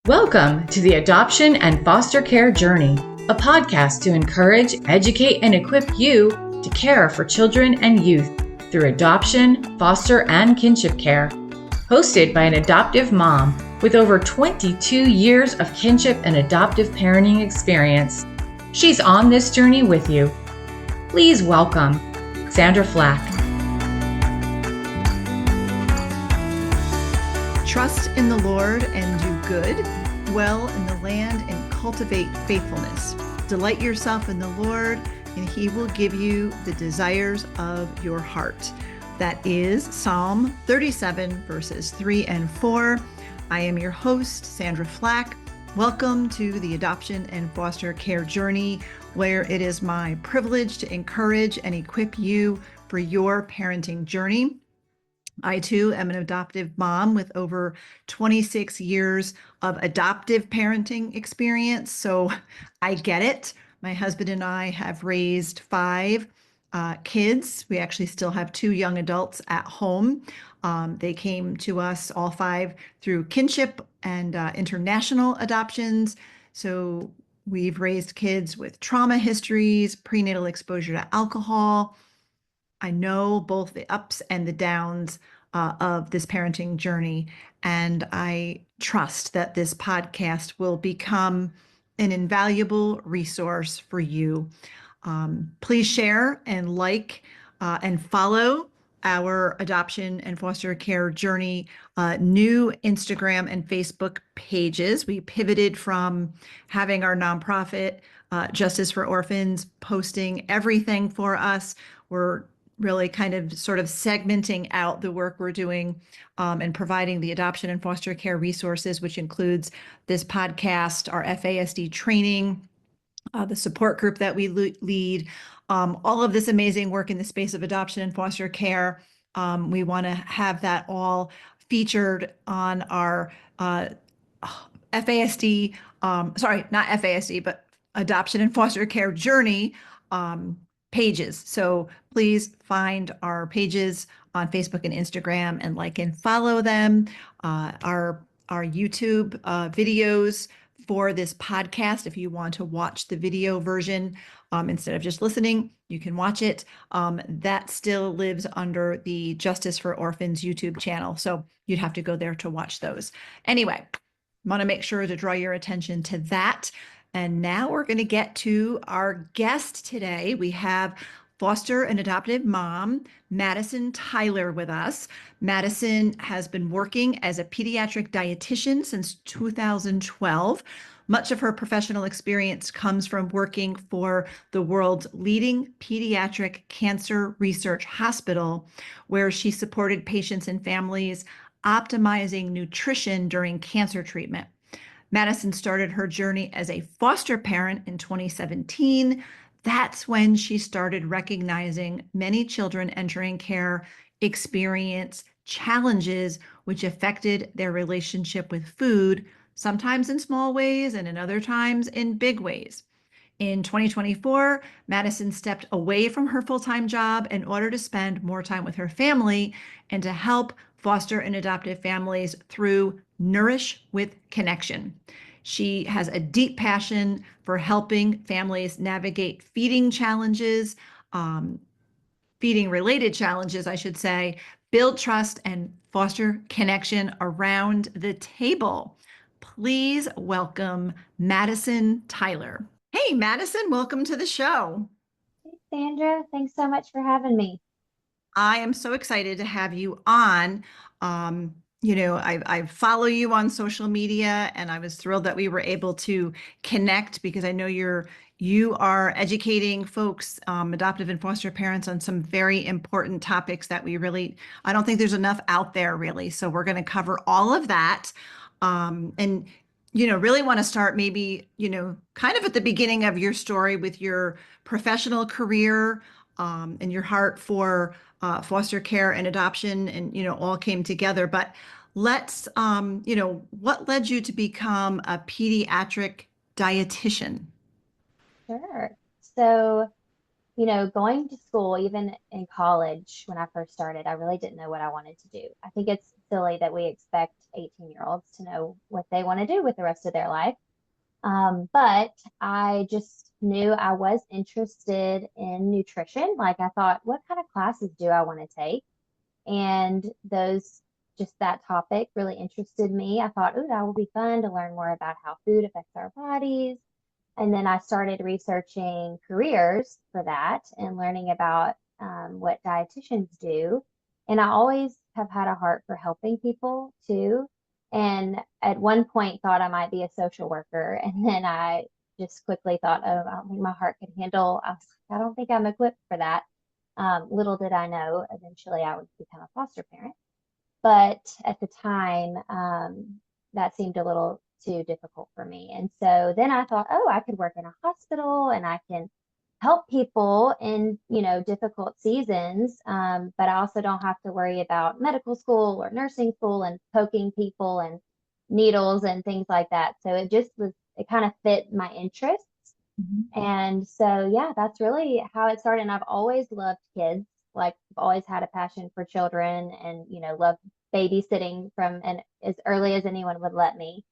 Welcome to the Adoption and Foster Care Journey, a podcast to encourage, educate, and equip you to care for children and youth through adoption, foster, and kinship care. Hosted by an adoptive mom with over 22 years of kinship and adoptive parenting experience. She's on this journey with you. Please welcome Sandra Flach. Trust in the Lord and do good, dwell in the land and cultivate faithfulness. Delight yourself in the Lord, and he will give you the desires of your heart. That is Psalm 37, verses 3 and 4. I am your host, Sandra Flach. Welcome to the Adoption and Foster Care Journey, where it is my privilege to encourage and equip you for your parenting journey. I too am an adoptive mom with over 26 years of adoptive parenting experience, so I get it. My husband and I have raised 5 kids. We actually still have 2 young adults at home. They came to us, all 5, through kinship and international adoptions. So we've raised kids with trauma histories, prenatal exposure to alcohol. I know both the ups and the downs of this parenting journey, and I trust that this podcast will become an invaluable resource for you. Please share and like and follow our Adoption and Foster Care Journey new Instagram and Facebook pages. We pivoted from having our nonprofit, Justice for Orphans, posting everything for us. We're really kind of sort of segmenting out the work we're doing and providing the adoption and foster care resources, which includes this podcast, our FASD training, the support group that we lead, all of this amazing work in the space of adoption and foster care. We want to have that all featured on our FASD, not FASD, but Adoption and Foster Care Journey pages. So please find our pages on Facebook and Instagram and like and follow them. Our YouTube videos for this podcast, if you want to watch the video version instead of just listening, you can watch it. That still lives under the Justice for Orphans YouTube channel. So you'd have to go there to watch those. Anyway, want to make sure to draw your attention to that. And now we're going to get to our guest today. We have foster and adoptive mom, Madison Tyler, with us. Madison has been working as a pediatric dietitian since 2012. Much of her professional experience comes from working for the world's leading pediatric cancer research hospital, where she supported patients and families optimizing nutrition during cancer treatment. Madison started her journey as a foster parent in 2017. That's when she started recognizing many children entering care experience challenges which affected their relationship with food, sometimes in small ways and in other times in big ways. In 2024, Madison stepped away from her full-time job in order to spend more time with her family and to help foster and adoptive families through Nourish with Connection. She has a deep passion for helping families navigate feeding challenges, feeding-related challenges, I should say, build trust and foster connection around the table. Please welcome Madison Tyler. Hey, Madison, welcome to the show. Hey, Sandra, thanks so much for having me. I am so excited to have you on. I follow you on social media, and I was thrilled that we were able to connect because I know you are educating folks, adoptive and foster parents, on some very important topics that I don't think there's enough out there really. So we're going to cover all of that. And really want to start maybe, kind of at the beginning of your story with your professional career, and your heart for foster care and adoption, and all came together. But let's, what led you to become a pediatric dietitian? Sure. So, going to school, even in college, when I first started, I really didn't know what I wanted to do. I think it's silly that we expect 18-year-olds to know what they want to do with the rest of their life. But I just knew I was interested in nutrition. Like I thought, what kind of classes do I want to take? And just that topic really interested me. I thought, oh, that will be fun to learn more about how food affects our bodies. And then I started researching careers for that and learning about what dietitians do. And I always have had a heart for helping people too. And at one point thought I might be a social worker. And then I just quickly thought, oh, I don't think my heart could handle. I was like, I don't think I'm equipped for that. Little did I know, eventually I would become a foster parent. But at the time, that seemed a little too difficult for me. And so then I thought, oh, I could work in a hospital and I can help people in, difficult seasons. But I also don't have to worry about medical school or nursing school and poking people and needles and things like that. So it kind of fit my interests. Mhm. And so, yeah, that's really how it started. And I've always loved kids. Like, I've always had a passion for children and, loved babysitting from as early as anyone would let me,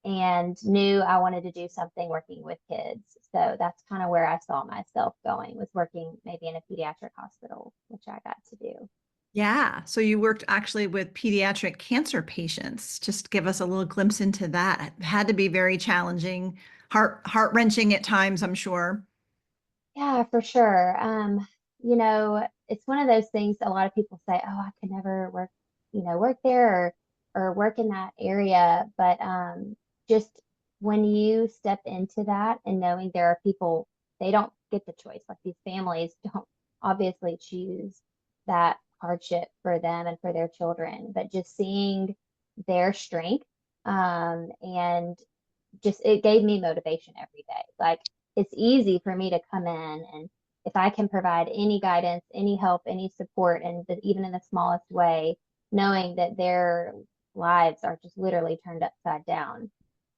and knew I wanted to do something working with kids. So that's kind of where I saw myself going, was working maybe in a pediatric hospital, which I got to do. Yeah. So you worked actually with pediatric cancer patients. Just give us a little glimpse into that. It had to be very challenging, heart-wrenching at times, I'm sure. Yeah, for sure. It's one of those things a lot of people say, oh, I could never work there or work in that area. But just when you step into that and knowing there are people, they don't get the choice. Like, these families don't obviously choose that hardship for them and for their children, but just seeing their strength, and just it gave me motivation every day. Like, it's easy for me to come in, and if I can provide any guidance, any help, any support, and even in the smallest way, knowing that their lives are just literally turned upside down.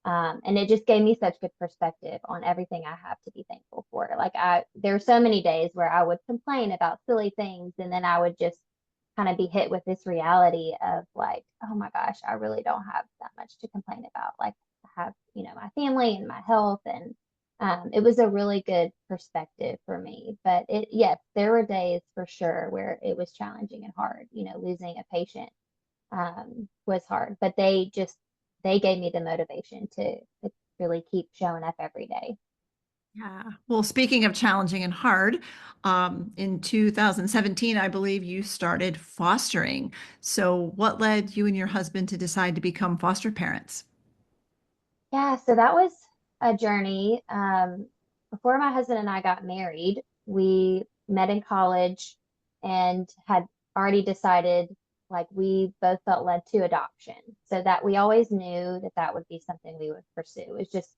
And it just gave me such good perspective on everything I have to be thankful for. Like, there are so many days where I would complain about silly things, and then I would just kind of be hit with this reality of, like, oh my gosh, I really don't have that much to complain about. Like, I have, my family and my health, and it was a really good perspective for me. But yes, there were days for sure where it was challenging and hard. Losing a patient was hard, but they gave me the motivation to really keep showing up every day. Yeah. Well, speaking of challenging and hard, in 2017, I believe you started fostering. So, what led you and your husband to decide to become foster parents? Yeah, so that was a journey. Before my husband and I got married, we met in college and had already decided, like, we both felt led to adoption. So that we always knew that that would be something we would pursue. It was just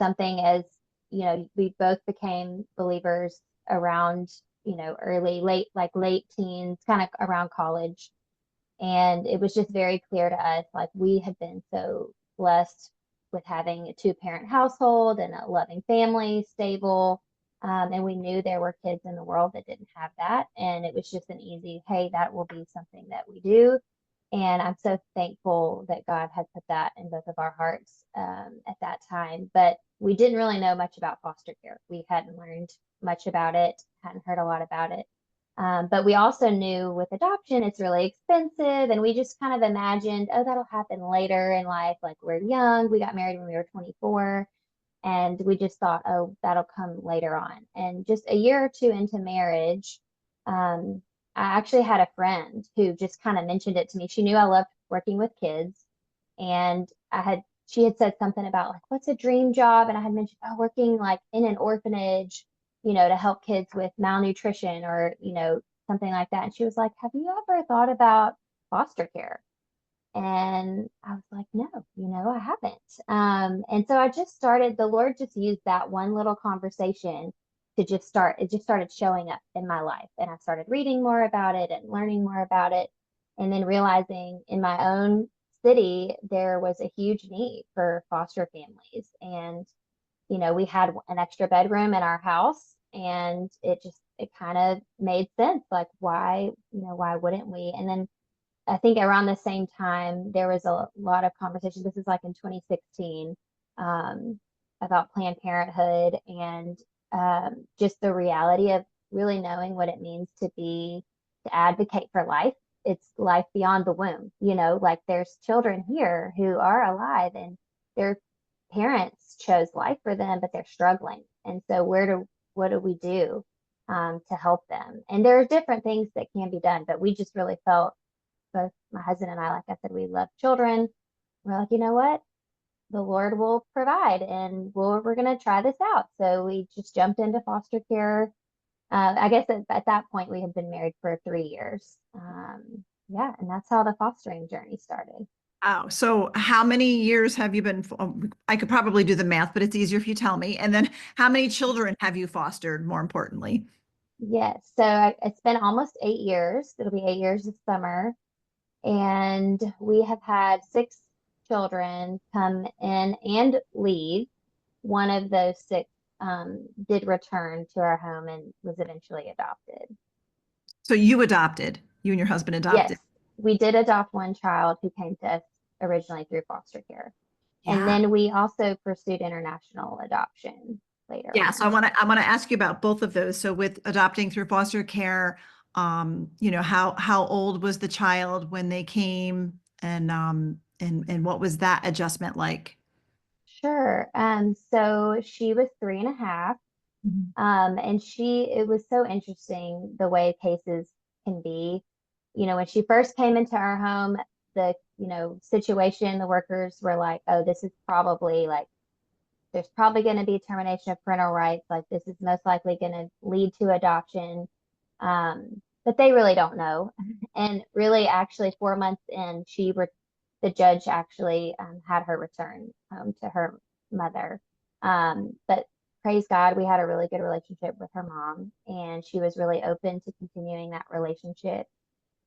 something, as we both became believers around, late teens, kind of around college. And it was just very clear to us, like, we had been so blessed with having a two-parent household and a loving family, stable. And we knew there were kids in the world that didn't have that. And it was just an easy, hey, that will be something that we do. And I'm so thankful that God had put that in both of our hearts at that time. But we didn't really know much about foster care. We hadn't learned much about it, hadn't heard a lot about it. But we also knew with adoption, it's really expensive. And we just kind of imagined, oh, that'll happen later in life. Like, we're young. We got married when we were 24. And we just thought, oh, that'll come later on. And just a year or two into marriage, I actually had a friend who just kind of mentioned it to me. She knew I loved working with kids. And she had said something about, like, what's a dream job? And I had mentioned, oh, working like in an orphanage, to help kids with malnutrition or, something like that. And she was like, have you ever thought about foster care? And I was like, no, I haven't. And so the Lord just used that one little conversation it just started showing up in my life. And I started reading more about it and learning more about it. And then realizing in my own city, there was a huge need for foster families. And, we had an extra bedroom in our house, and it kind of made sense. Like, why wouldn't we? And then I think around the same time, there was a lot of conversation. This is like in 2016, um, about Planned Parenthood and just the reality of really knowing what it means to advocate for life. It's life beyond the womb, like there's children here who are alive and their parents chose life for them, but they're struggling. And so what do we do to help them? And there are different things that can be done, but we just really felt, both my husband and I, like I said, we love children. We're like, you know what? The Lord will provide and we're going to try this out. So we just jumped into foster care. I guess at that point we had been married for 3 years. Yeah, and that's how the fostering journey started. Oh, so how many years have you been? I could probably do the math, but it's easier if you tell me. And then how many children have you fostered, more importantly? Yes, so it's been almost 8 years. It'll be 8 years this summer. And we have had 6 children come in and leave. One of those 6 did return to our home and was eventually adopted. So you adopted, you and your husband Yes, adopted. we did adopt one child who came to us originally through foster care. And Yeah. then we also pursued international adoption later Yeah. So on. I want to ask you about both of those. So with adopting through foster care, how old was the child when they came and what was that adjustment like? Sure. So she was 3.5. Mhm. And it was so interesting the way cases can be. When she first came into our home, the situation, the workers were like, oh, this is probably like, there's probably going to be termination of parental rights. Like, this is most likely going to lead to adoption. But they really don't know. And really, actually, 4 months in, the judge actually had her return home to her mother. But praise God, we had a really good relationship with her mom, and she was really open to continuing that relationship.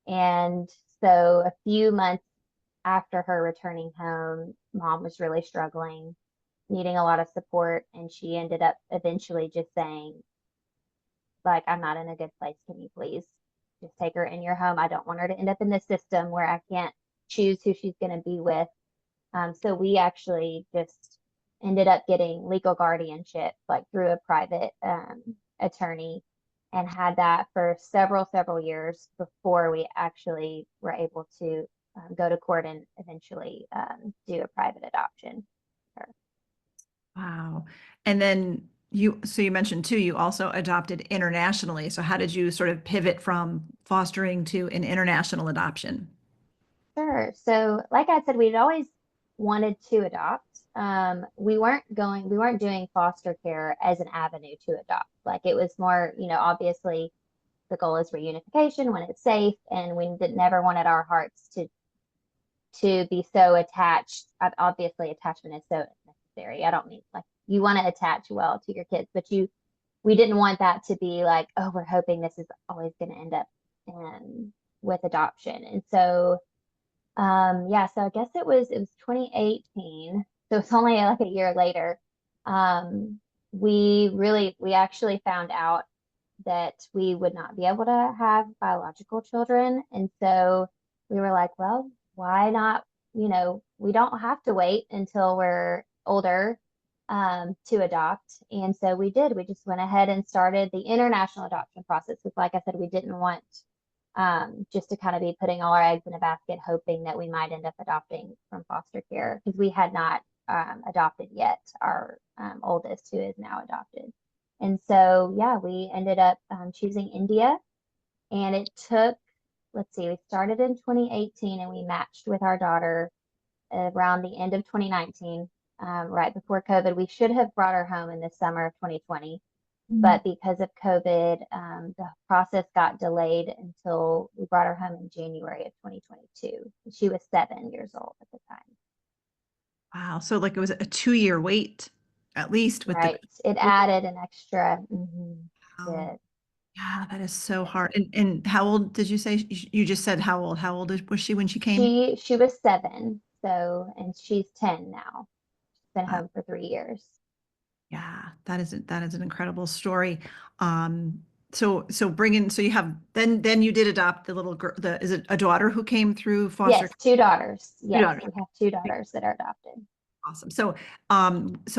And so, a few months after her returning home, mom was really struggling, needing a lot of support, and she ended up eventually just saying, like, I'm not in a good place. Can you please just take her in your home? I don't want her to end up in this system where I can't choose who she's going to be with. So we actually just ended up getting legal guardianship, like through a private attorney, and had that for several years before we actually were able to go to court and eventually do a private adoption. Wow. And then so you mentioned too, you also adopted internationally. So how did you sort of pivot from fostering to an international adoption? Sure. So, like I said, we'd always wanted to adopt. We weren't doing foster care as an avenue to adopt. Like, it was more, obviously the goal is reunification when it's safe, and we never wanted our hearts to be so attached. Obviously, attachment is so necessary. I don't mean like you want to attach well to your kids, but we didn't want that to be like, oh, we're hoping this is always going to end up with adoption. And so yeah, so I guess it was 2018. So it's only like a year later. Um, we actually found out that we would not be able to have biological children. And so we were like, well, why not? We don't have to wait until we're older to adopt. And so we did. We just went ahead and started the international adoption process. Because, like I said, we didn't want just to kind of be putting all our eggs in a basket, hoping that we might end up adopting from foster care because we had not adopted yet our oldest, who is now adopted. And so, yeah, we ended up choosing India, and it took, let's see, we started in 2018 and we matched with our daughter around the end of 2019, right before COVID. We should have brought her home in the summer of 2020, but because of COVID, the process got delayed until we brought her home in January of 2022. She was 7 years old at the time. Wow. So like it was a 2-year wait, at least with the Right. It added an extra. Wow. Did. Yeah, that is so Yeah. hard. And how old did you say? You just said how old? How old was she when she came? She was 7, so and she's 10 now. She's been Wow. home for 3 years. Yeah, that is an incredible story. Um, So so you have, then you did adopt the little girl, is it a daughter who came through foster? Yes, two daughters. Two Yes, daughters. we have two daughters that are adopted. Awesome. So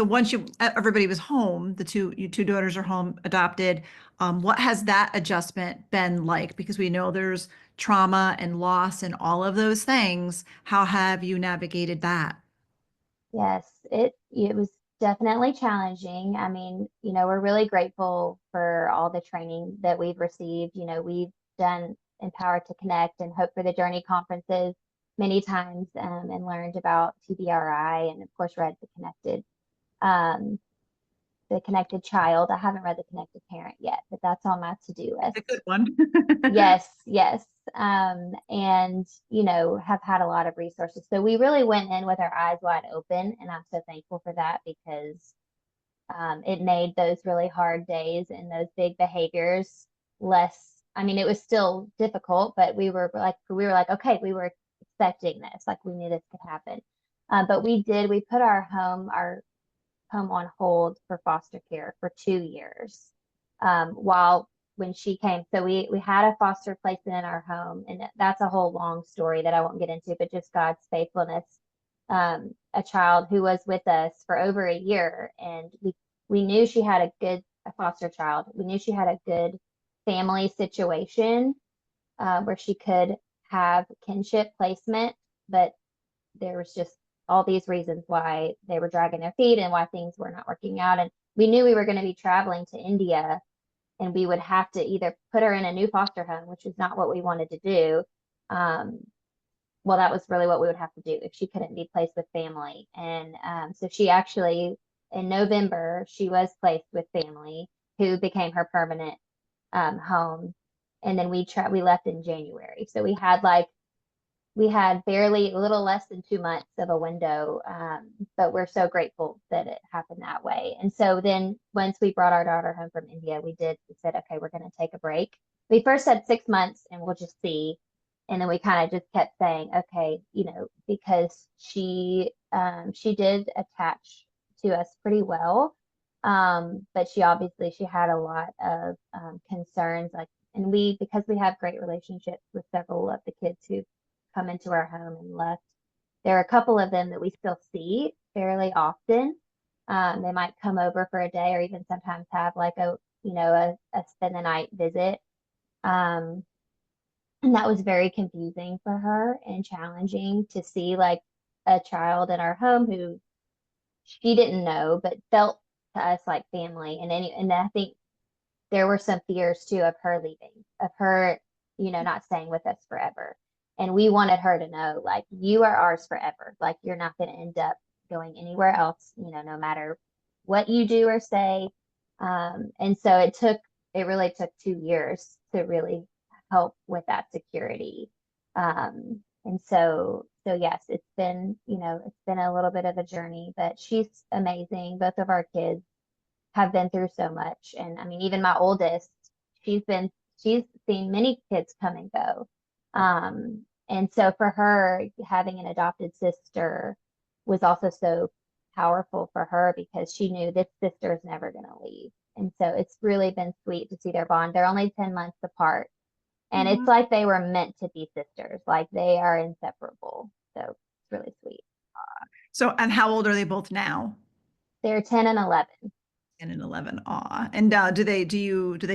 once everybody was home, your two daughters are home, adopted. What has that adjustment been like? Because we know there's trauma and loss and all of those things. How have you navigated that? Yes, it was definitely challenging. I mean, we're really grateful for all the training that we've received. We've done Empowered to Connect and Hope for the Journey conferences many times, and learned about TBRI and of course read um, the Connected Child. I haven't read the Connected Parent yet, but that's on my to-do It's a list. good one. Yes, yes. And, have had a lot of resources. So we really went in with our eyes wide open. And I'm so thankful for that because it made those really hard days and those big behaviors less. I mean, it was still difficult, but we were like, okay, we were expecting this, like we knew this could happen. But we put our home on hold for foster care for 2 years. While when she came, so we had a foster placement in our home, and that's a whole long story that I won't get into, but just God's faithfulness. A child who was with us for over a year, and we knew she had a foster child. We knew she had a good family situation where she could have kinship placement, but there was just all these reasons why they were dragging their feet and why things were not working out. And we knew we were going to be traveling to India and we would have to either put her in a new foster home, which is not what we wanted to do. Um, well, that was really what we would have to do if she couldn't be placed with family. And so she actually, in November, she was placed with family who became her permanent home. And then we left in January. So we had barely a little less than 2 months of a window, but we're so grateful that it happened that way. And so then once we brought our daughter home from India, we said, okay, we're going to take a break. We first said 6 months and we'll just see. And then we kind of just kept saying, okay, because she did attach to us pretty well. But she had a lot of concerns, and because we have great relationships with several of the kids who come into our home and left. There are a couple of them that we still see fairly often. They might come over for a day or even sometimes have like a spend the night visit. Um, and that was very confusing for her and challenging to see like a child in our home who she didn't know, but felt to us like family. And I think there were some fears too of her leaving, of her, not staying with us forever. And we wanted her to know, like, you are ours forever. Like, you're not going to end up going anywhere else, no matter what you do or say. And so it really took 2 years to really help with that security. And so yes, it's been a little bit of a journey, but she's amazing. Both of our kids have been through so much. And I mean, even my oldest, she's she's seen many kids come and go. And so for her, having an adopted sister was also so powerful for her because she knew this sister is never going to leave. And so it's really been sweet to see their bond. They're only 10 months apart. And it's Mhm. like they were meant to be sisters, like they are inseparable. So it's really sweet. So, and how old are they both now? They're 10 and 11. 10 and 11. Aw. And do they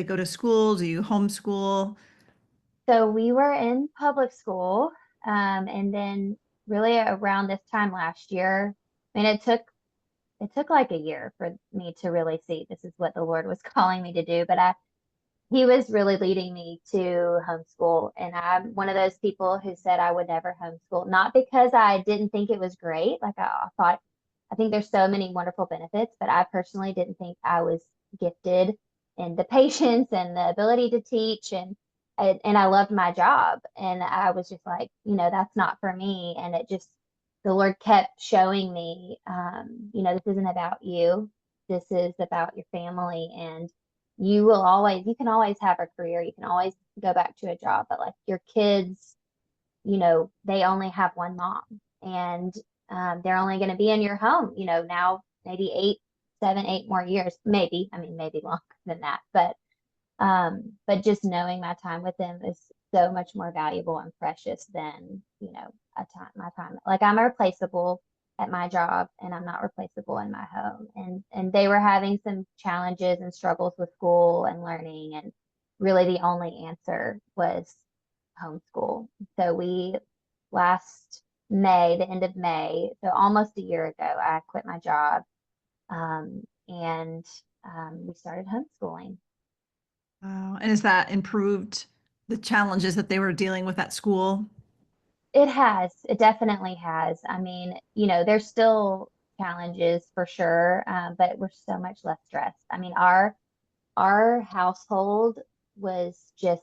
go to school? Do you homeschool? So we were in public school, and then really around this time last year, I mean, it took like a year for me to really see this is what the Lord was calling me to do, but he was really leading me to homeschool, and I'm one of those people who said I would never homeschool, not because I didn't think it was great, like I think there's so many wonderful benefits, but I personally didn't think I was gifted in the patience and the ability to teach and I loved my job. And I was just like, that's not for me. And the Lord kept showing me, this isn't about you. This is about your family. And you can always have a career. You can always go back to a job, but like your kids, they only have one mom and they're only going to be in your home, now maybe 7, 8 more years, maybe, I mean, maybe longer than that, but But just knowing my time with them is so much more valuable and precious than, my time. Like I'm replaceable at my job and I'm not replaceable in my home. And they were having some challenges and struggles with school and learning, and really the only answer was homeschool. So we last May, the end of May, so almost a year ago, I quit my job, and we started homeschooling. Wow. And has that improved the challenges that they were dealing with at school? It has. It definitely has. I mean, there's still challenges for sure, but we're so much less stressed. I mean, our household was just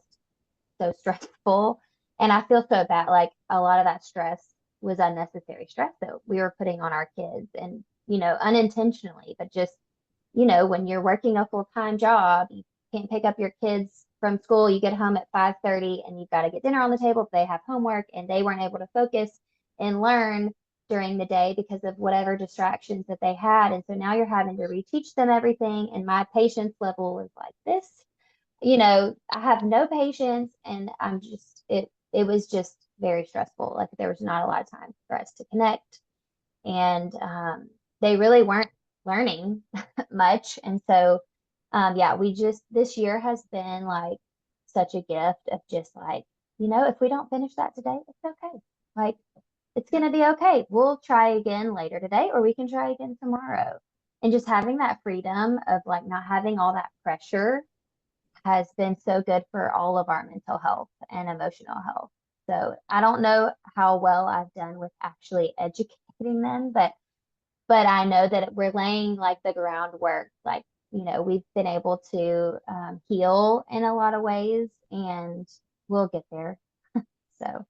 so stressful, and I feel so bad. Like a lot of that stress was unnecessary stress that we were putting on our kids, and unintentionally, but just when you're working a full-time job, you can't pick up your kids from school. You get home at 5:30 and you've got to get dinner on the table if they have homework, and they weren't able to focus and learn during the day because of whatever distractions that they had. And so now you're having to reteach them everything. And my patience level is like this. I have no patience, and it was just very stressful. Like there was not a lot of time for us to connect, and they really weren't learning much. And so, yeah, this year has been like such a gift of just like, if we don't finish that today, it's okay. Like, it's going to be okay. We'll try again later today, or we can try again tomorrow. And just having that freedom of like not having all that pressure has been so good for all of our mental health and emotional health. So I don't know how well I've done with actually educating them, but I know that we're laying like the groundwork. Like, we've been able to heal in a lot of ways, and we'll get there. So,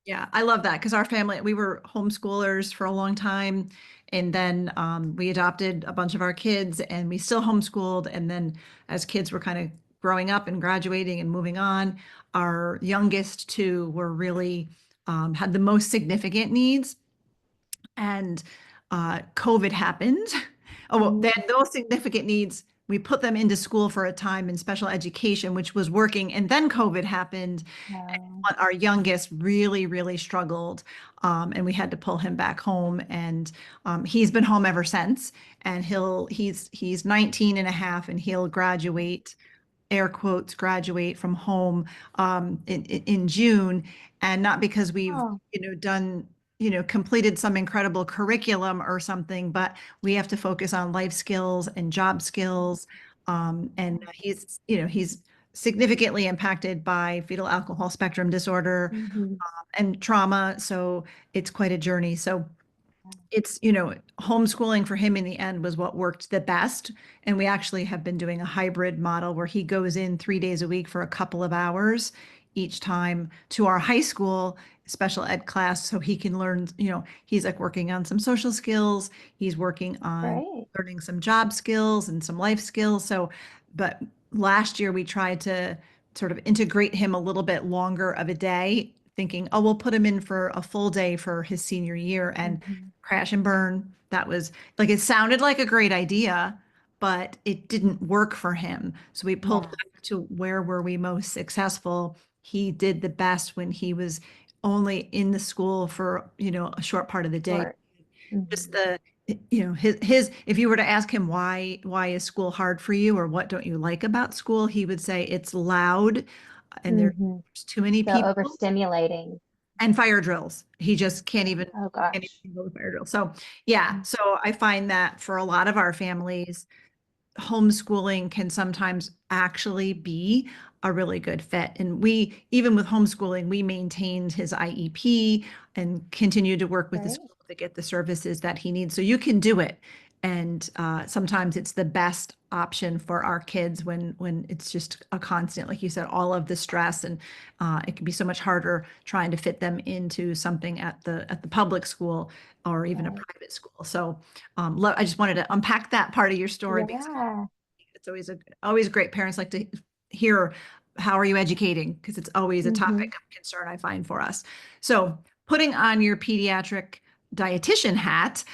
Yeah, I love that because our family, we were homeschoolers for a long time. And then we adopted a bunch of our kids and we still homeschooled. And then as kids were kind of growing up and graduating and moving on, our youngest two were really had the most significant needs. And COVID happened. Oh, well, they had those significant needs. We put them into school for a time in special education, which was working. And then COVID happened. uh, And our youngest really, really struggled. And we had to pull him back home. And he's been home ever since. And he's 19 and a half and he'll graduate, air quotes, graduate from home in June. And not because we've, oh, done, completed some incredible curriculum or something, but we have to focus on life skills and job skills. And he's significantly impacted by fetal alcohol spectrum disorder mm-hmm. and trauma. So it's quite a journey. So it's, homeschooling for him in the end was what worked the best. And we actually have been doing a hybrid model where he goes in 3 days a week for a couple of hours each time to our high school special ed class so he can learn, he's like working on some social skills, he's working on Great. learning some job skills and some life skills. So, but last year we tried to sort of integrate him a little bit longer of a day, thinking, oh, we'll put him in for a full day for his senior year. And Mm-hmm. crash and burn. That was like, it sounded like a great idea, but it didn't work for him. So we pulled Yeah, back to where were we most successful. He did the best when he was only in the school for, a short part of the day. short. Just Mm-hmm. his if you were to ask him why is school hard for you or what don't you like about school, he would say it's loud and Mm-hmm. there's too many So people overstimulating. and fire drills. He just Oh can't gosh. even go with fire drills. So yeah, Mm. so I find that for a lot of our families, homeschooling can sometimes actually be a really good fit. And we, even with homeschooling, we maintained his IEP and continued to work with the Great. school to get the services that he needs. So you can do it. And sometimes it's the best option for our kids when it's just a constant, like you said, all of the stress, and it can be so much harder trying to fit them into something at the public school or even a Right. private school. So I just wanted to unpack that part of your story because Yeah. it's always great. Parents like to hear how are you educating because it's always a Mm-hmm. topic of concern I find for us. So putting on your pediatric dietitian hat,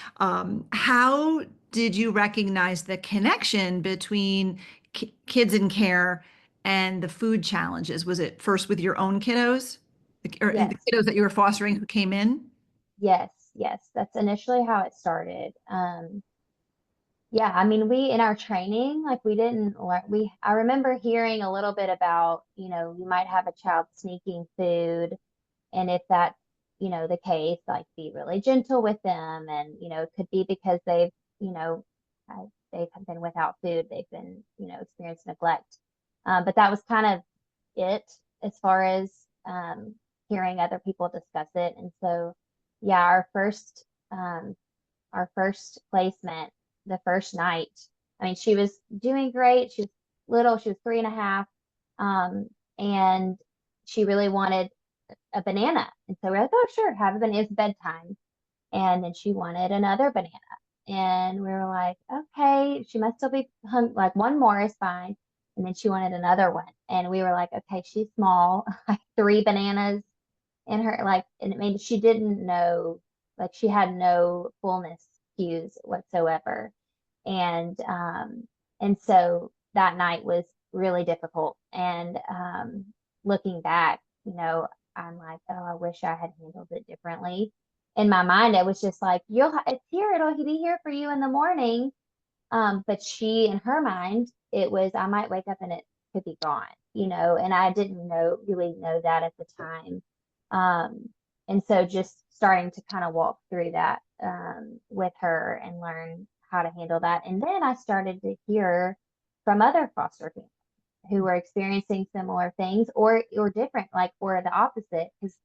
how did you recognize the connection between kids in care and the food challenges? Was it first with your own kiddos, or the Yes, kiddos that you were fostering who came in? yes, yes. That's initially how it started. Yeah, I mean, we in our training, like we didn't learn, I remember hearing a little bit about, you might have a child sneaking food, and if that's, the case, like be really gentle with them. And, it could be because you know, they've been without food, they've been, experienced neglect. But that was kind of it as far as hearing other people discuss it. And so, yeah, our first placement, the first night, I mean, she was doing great. She was little, she was 3.5. Um, and she really wanted a banana. And so we're like, oh, sure, have a banana. It's bedtime. And then she wanted another banana. And we were like, okay, she must still be like one more is fine. And then she wanted another one. And we were like, okay, she's small, like 3 bananas in her, like, and it made she didn't know, like she had no fullness cues whatsoever. And so that night was really difficult. And looking back, I'm like, oh, I wish I had handled it differently. In my mind, it was just like, it's here, it'll be here for you in the morning. But in her mind, it was, I might wake up and it could be gone, and I didn't really know that at the time. And so just starting to kind of walk through that, with her and learn how to handle that. And then I started to hear from other foster families who were experiencing similar things, or different, like, or the opposite, because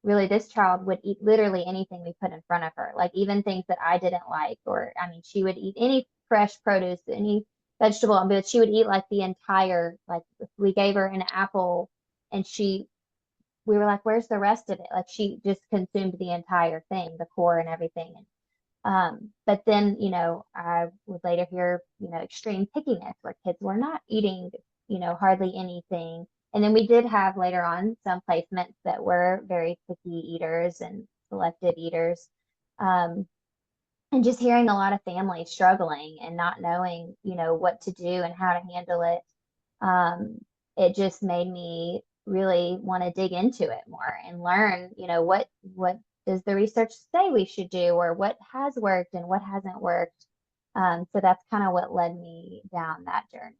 really this child would eat literally anything we put in front of her, like even things that I didn't like. Or I mean, she would eat any fresh produce, any vegetable, but she would eat like the entire, like if we gave her an apple and we were like, where's the rest of it? Like she just consumed the entire thing, the core and everything. And but then, I would later hear, extreme pickiness where kids were not eating, hardly anything. And then we did have later on some placements that were very picky eaters and selective eaters. Um, and just hearing a lot of families struggling and not knowing, what to do and how to handle it. It just made me really want to dig into it more and learn, what does the research say we should do, or what has worked and what hasn't worked. So that's kind of what led me down that journey.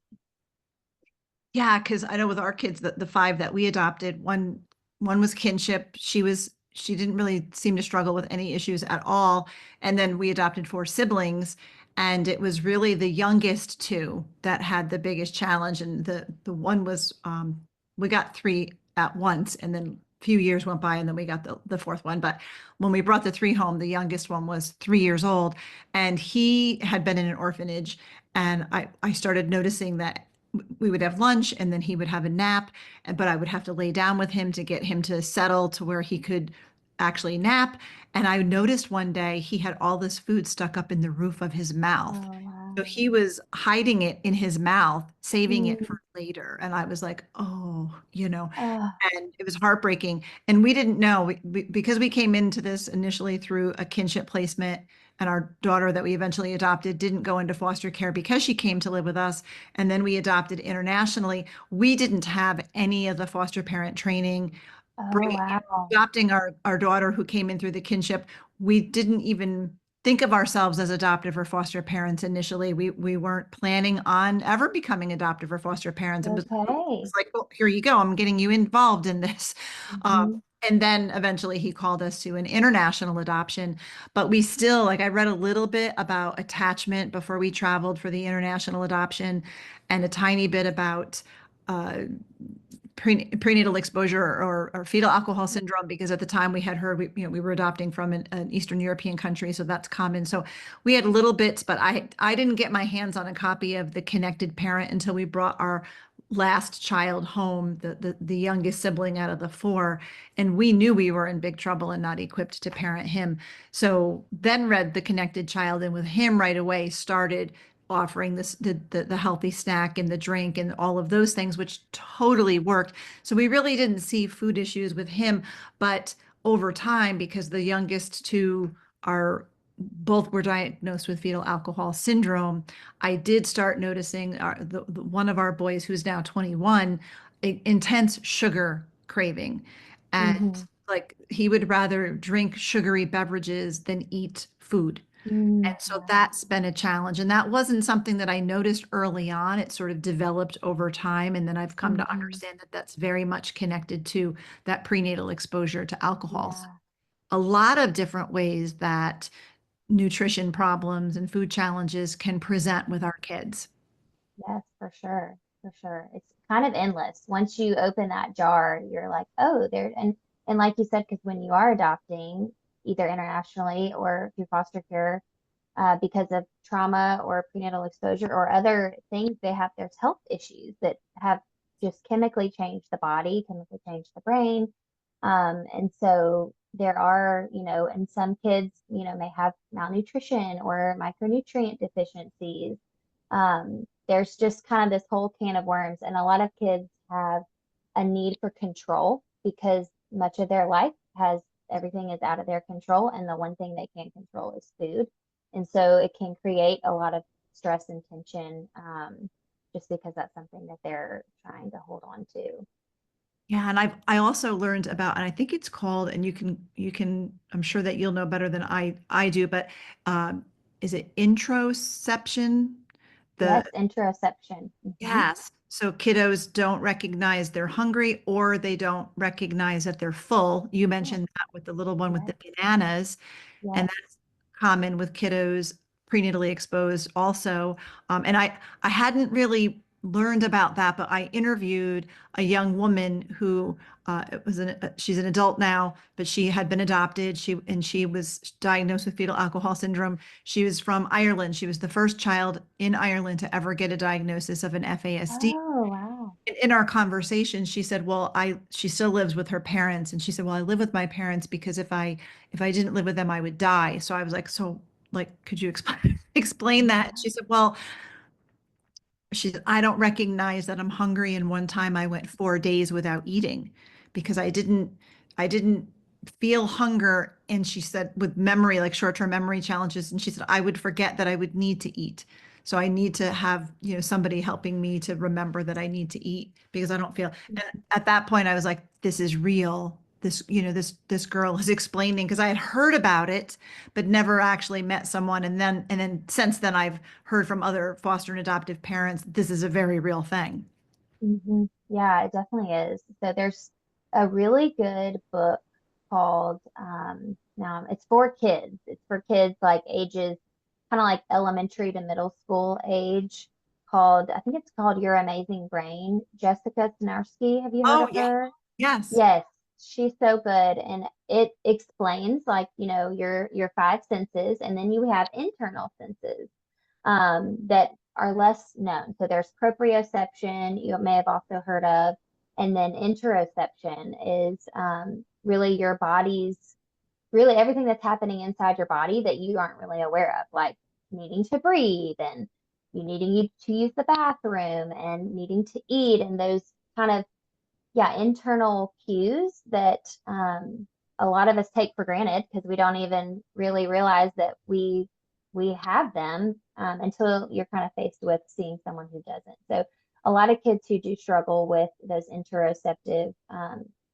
Yeah, because I know with our kids, the five that we adopted, one was kinship. She didn't really seem to struggle with any issues at all. And then we adopted four siblings, and it was really the youngest two that had the biggest challenge. And the one was we got three at once, and then a few years went by, and then we got the fourth one. But when we brought the three home, the youngest one was 3 years old, and he had been in an orphanage. And I started noticing that we would have lunch and then he would have a nap, but I would have to lay down with him to get him to settle to where he could actually nap. And I noticed one day he had all this food stuck up in the roof of his mouth. Oh, So wow. he was hiding it in his mouth, saving it Mm, for later. And I was like, oh, oh, and it was heartbreaking. And we didn't know because we came into this initially through a kinship placement, and our daughter that we eventually adopted didn't go into foster care because she came to live with us. And then we adopted internationally. We didn't have any of the foster parent training. oh, Bringing wow. Adopting our daughter who came in through the kinship, we didn't even think of ourselves as adoptive or foster parents initially. We weren't planning on ever becoming adoptive or foster parents. It was Okay. like, well, here you go. I'm getting you involved in this. Hmm. And then eventually he called us to an international adoption. But we still, like, I read a little bit about attachment before we traveled for the international adoption, and a tiny bit about uh, prenatal exposure, or fetal alcohol syndrome, because at the time we had heard we were adopting from an Eastern European country, so that's common. So we had little bits, but I didn't get my hands on a copy of the Connected Parent until we brought our last child home, the youngest sibling out of the four, and we knew we were in big trouble and not equipped to parent him. So then read the Connected Child, and with him right away started offering the healthy snack and the drink and all of those things, which totally worked. So we really didn't see food issues with him. But over time, because the youngest two are both were diagnosed with fetal alcohol syndrome, I did start noticing one of our boys, who's now 21, intense sugar craving. And Mhm. like he would rather drink sugary beverages than eat food. And so Yeah. that's been a challenge. And that wasn't something that I noticed early on. It sort of developed over time. And then I've come to Mhm. understand that that's very much connected to that prenatal exposure to alcohol. So Yeah. a lot of different ways that nutrition problems and food challenges can present with our kids. Yes, for sure. For sure. It's kind of endless. Once you open that jar, you're like, oh, there and like you said, because when you are adopting, either internationally or through foster care, because of trauma or prenatal exposure or other things, there's health issues that have just chemically changed the body, chemically changed the brain. And so there are, and some kids, may have malnutrition or micronutrient deficiencies. There's just kind of this whole can of worms, and a lot of kids have a need for control because much of their life has everything is out of their control, and the one thing they can control is food. And so it can create a lot of stress and tension, just because that's something that they're trying to hold on to. Yeah, and I also learned about, and I think it's called, and you can I'm sure that you'll know better than I do, but is it introception? The Yes, interoception. Yes. So kiddos don't recognize they're hungry or they don't recognize that they're full. You Yes, mentioned that with the little one with yes, the bananas, and yes. that's common with kiddos prenatally exposed also. And I hadn't really learned about that, but I interviewed a young woman who she's an adult now, but she had been adopted. She was diagnosed with fetal alcohol syndrome. She was from Ireland. She was the first child in Ireland to ever get a diagnosis of an FASD. Oh, wow. In our conversation, she said, "Well, she still lives with her parents," and she said, "Well, I live with my parents because if I didn't live with them, I would die." So I was like, "So, like, could you explain explain that?" And Yeah. she said, "Well, she said, I don't recognize that I'm hungry. And one time I went 4 days without eating because I didn't feel hunger." And she said with memory, like short-term memory challenges. And she said, I would forget that I would need to eat. So I need to have, somebody helping me to remember that I need to eat because I don't feel. And at that point I was like, this is real. This girl is explaining because I had heard about it but never actually met someone. And then since then I've heard from other foster and adoptive parents, this is a very real thing. Yeah, it definitely is. So there's a really good book called now it's for kids. It's for kids like ages kind of like elementary to middle school age called I think it's called Your Amazing Brain. Jessica Snarski, have you heard Oh, of yeah. her? Yes. Yes, she's so good, and it explains like, your five senses, and then you have internal senses that are less known. So there's proprioception, you may have also heard of, and then interoception is really your body's really everything that's happening inside your body that you aren't really aware of, like needing to breathe and you needing to use the bathroom and needing to eat, and those kind of internal cues that a lot of us take for granted because we don't even really realize that we have them until you're kind of faced with seeing someone who doesn't. So a lot of kids who do struggle with those interoceptive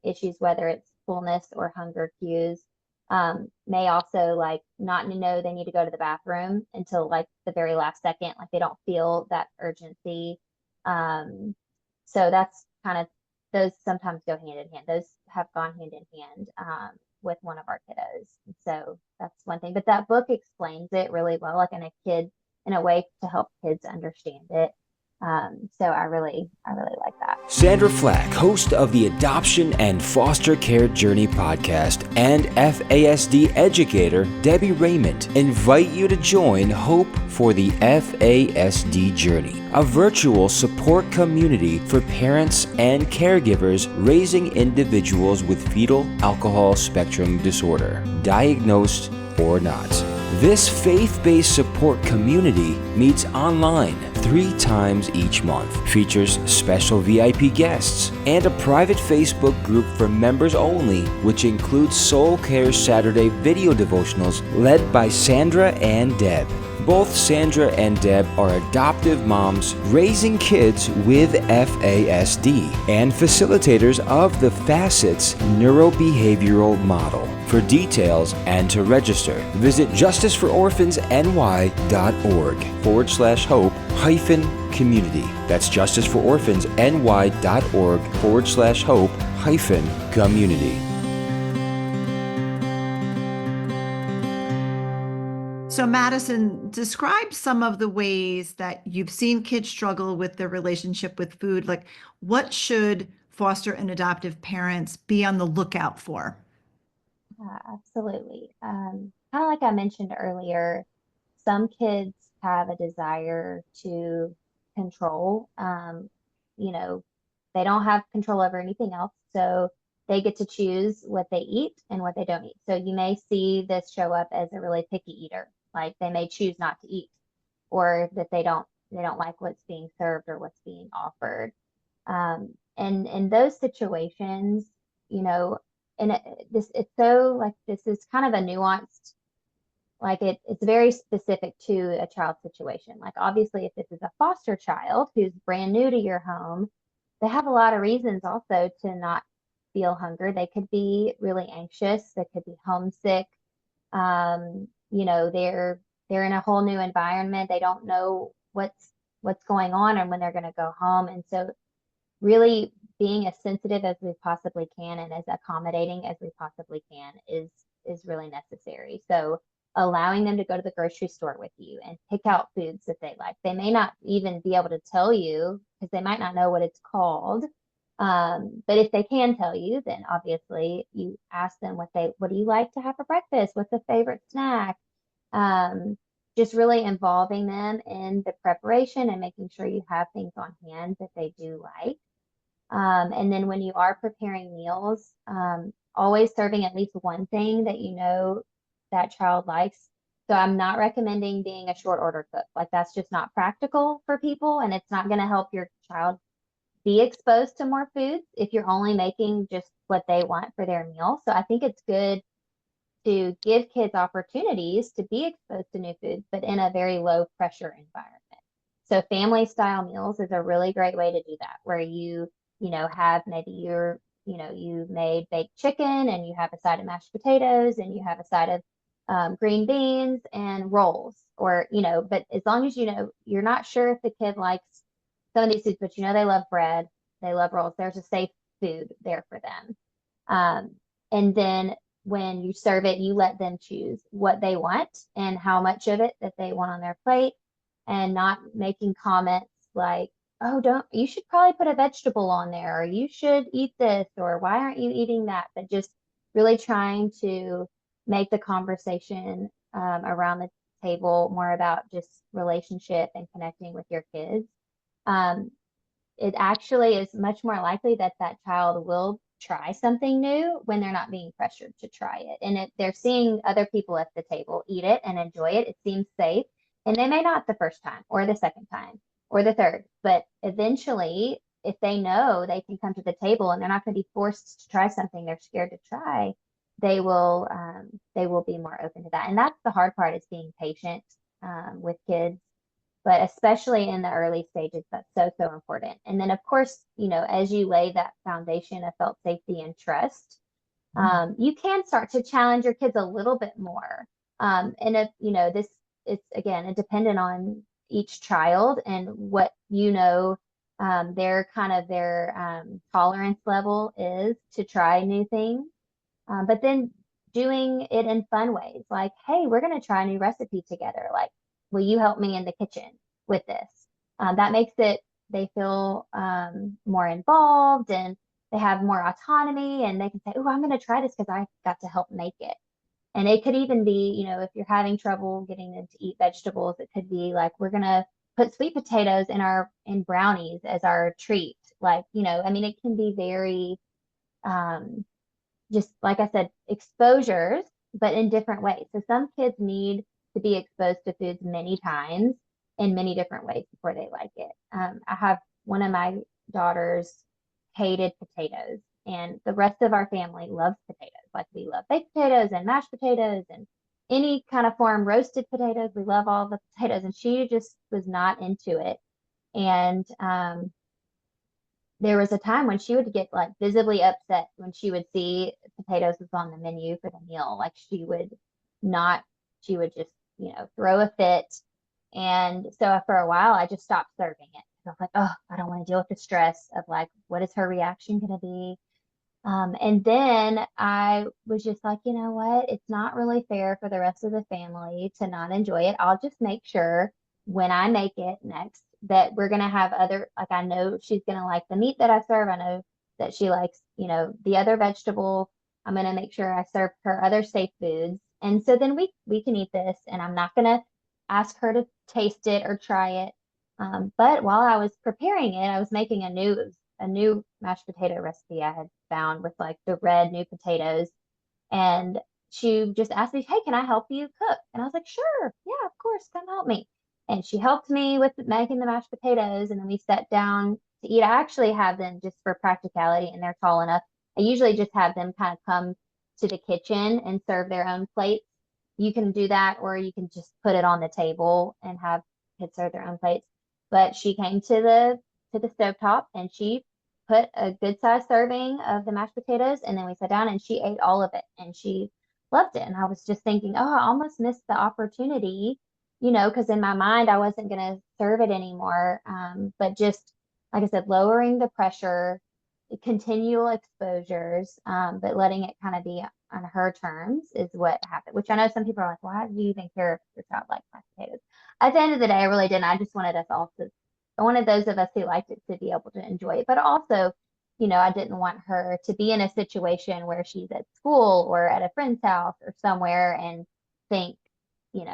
issues, whether it's fullness or hunger cues, may also like not know they need to go to the bathroom until like the very last second, like they don't feel that urgency. So that's kind of those sometimes go hand in hand. Those have gone hand in hand with one of our kiddos. And so that's one thing. But that book explains it really well, like in a way to help kids understand it. So I really like that. Sandra Flach, host of the Adoption and Foster Care Journey podcast, and FASD educator Debbie Raymond invite you to join Hope for the FASD Journey, a virtual support community for parents and caregivers raising individuals with fetal alcohol spectrum disorder, diagnosed or not. This faith-based support community meets online 3 times each month, features special VIP guests, and a private Facebook group for members only, which includes Soul Care Saturday video devotionals led by Sandra and Deb. Both Sandra and Deb are adoptive moms raising kids with FASD and facilitators of the Facets Neurobehavioral Model. For details and to register, visit justicefororphansny.org/hope-community. That's justicefororphansny.org/hope-community. So, Madison, describe some of the ways that you've seen kids struggle with their relationship with food. Like, what should foster and adoptive parents be on the lookout for? Absolutely. Kind of like I mentioned earlier, some kids have a desire to control. You know, they don't have control over anything else, so they get to choose what they eat and what they don't eat. So you may see this show up as a really picky eater, like they may choose not to eat, or that they don't like what's being served or what's being offered. And in those situations, you know, and it's so like this is kind of a nuanced, like it's very specific to a child's situation. Like obviously, if this is a foster child who's brand new to your home, they have a lot of reasons also to not feel hunger. They could be really anxious. They could be homesick. You know, they're in a whole new environment. They don't know what's going on and when they're going to go home. And so really being as sensitive as we possibly can and as accommodating as we possibly can is really necessary. So allowing them to go to the grocery store with you and pick out foods that they like. They may not even be able to tell you because they might not know what it's called. But if they can tell you, then obviously you ask them what do you like to have for breakfast? What's a favorite snack? Just really involving them in the preparation and making sure you have things on hand that they do like. And then when you are preparing meals, always serving at least one thing that you know that child likes. So I'm not recommending being a short order cook. Like that's just not practical for people, and it's not going to help your child be exposed to more foods if you're only making just what they want for their meal. So I think it's good to give kids opportunities to be exposed to new foods, but in a very low pressure environment. So family style meals is a really great way to do that, where you know, have maybe you made baked chicken and you have a side of mashed potatoes and you have a side of green beans and rolls, or, you know, but as long as you know, you're not sure if the kid likes some of these foods, but you know, they love bread, they love rolls, there's a safe food there for them. And then when you serve it, you let them choose what they want and how much of it that they want on their plate, and not making comments like, oh, you should probably put a vegetable on there, or you should eat this, or why aren't you eating that? But just really trying to make the conversation around the table more about just relationship and connecting with your kids. It actually is much more likely that that child will try something new when they're not being pressured to try it. And they're seeing other people at the table eat it and enjoy it. It seems safe. And they may not the first time or the second time or the third, but eventually, if they know they can come to the table and they're not going to be forced to try something they're scared to try, they will be more open to that. And that's the hard part, is being patient with kids, but especially in the early stages, that's so important. And then of course, you know, as you lay that foundation of felt safety and trust, you can start to challenge your kids a little bit more. And if, you know, it's again, dependent on each child and what, you know, their tolerance level is to try new things. But then doing it in fun ways, like, hey, we're going to try a new recipe together. Like, will you help me in the kitchen with this? That makes they feel more involved, and they have more autonomy, and they can say, oh, I'm going to try this because I got to help make it. And it could even be, you know, if you're having trouble getting them to eat vegetables, it could be like, we're going to put sweet potatoes in brownies as our treat. Like, you know, I mean, it can be very, just like I said, exposures, but in different ways. So some kids need to be exposed to foods many times. in many different ways before they like it. I have one of my daughters hated potatoes, and the rest of our family loves potatoes. Like we love baked potatoes and mashed potatoes and any kind of form, roasted potatoes. We love all the potatoes, and she just was not into it. And there was a time when she would get like visibly upset when she would see potatoes was on the menu for the meal. Like she would not, she would just, throw a fit. And so for a while, I just stopped serving it. I was like, oh, I don't want to deal with the stress of like, what is her reaction going to be? And then I was just like, you know what? It's not really fair for the rest of the family to not enjoy it. I'll just make sure when I make it next that we're going to have other, like, I know she's going to like the meat that I serve. I know that she likes, the other vegetable. I'm going to make sure I serve her other safe foods. And so then we can eat this, and I'm not going to ask her to taste it or try it. But while I was preparing it, I was making a new mashed potato recipe I had found with like the red new potatoes. And she just asked me, hey, can I help you cook? And I was like, sure, yeah, of course, come help me. And she helped me with making the mashed potatoes. And then we sat down to eat. I actually have them just for practicality, and they're tall enough. I usually just have them kind of come to the kitchen and serve their own plates. You can do that, or you can just put it on the table and have kids serve their own plates. But she came to the stovetop, and she put a good sized serving of the mashed potatoes, and then we sat down and she ate all of it, and she loved it. And I was just thinking, oh, I almost missed the opportunity, because in my mind I wasn't going to serve it anymore. But just like I said, lowering the pressure, continual exposures, but letting it kind of be on her terms is what happened. Which I know some people are like, why do you even care if your child likes mashed potatoes? At the end of the day, I really didn't. I just wanted us all to, I wanted those of us who liked it to be able to enjoy it. But also, I didn't want her to be in a situation where she's at school or at a friend's house or somewhere and think,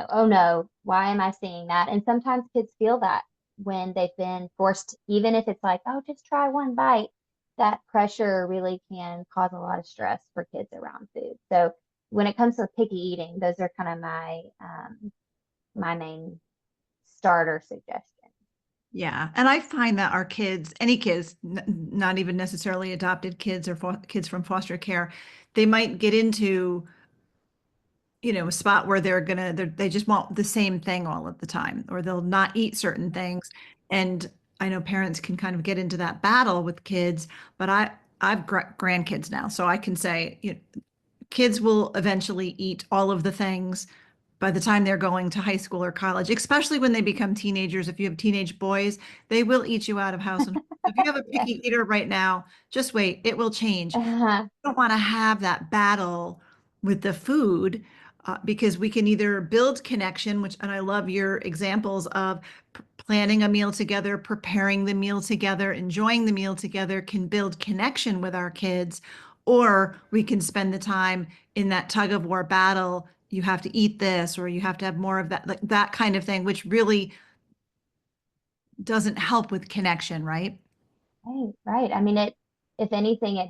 oh no, why am I seeing that? And sometimes kids feel that when they've been forced, even if it's like, oh, just try one bite, that pressure really can cause a lot of stress for kids around food. So when it comes to picky eating, those are kind of my main starter suggestions. Yeah. And I find that our kids, any kids, not even necessarily adopted kids or kids from foster care, they might get into, a spot where they just want the same thing all of the time, or they'll not eat certain things. And I know parents can kind of get into that battle with kids, but I've grandkids now, so I can say, kids will eventually eat all of the things by the time they're going to high school or college, especially when they become teenagers. If you have teenage boys, they will eat you out of house and home. If you have a Yeah. picky eater right now, just wait, it will change. Uh-huh. You don't want to have that battle with the food, because we can either build connection, and I love your examples of planning a meal together, preparing the meal together, enjoying the meal together can build connection with our kids, or we can spend the time in that tug of war battle. You have to eat this, or you have to have more of that, like that kind of thing, which really doesn't help with connection, right? Right, right. I mean, if anything, it it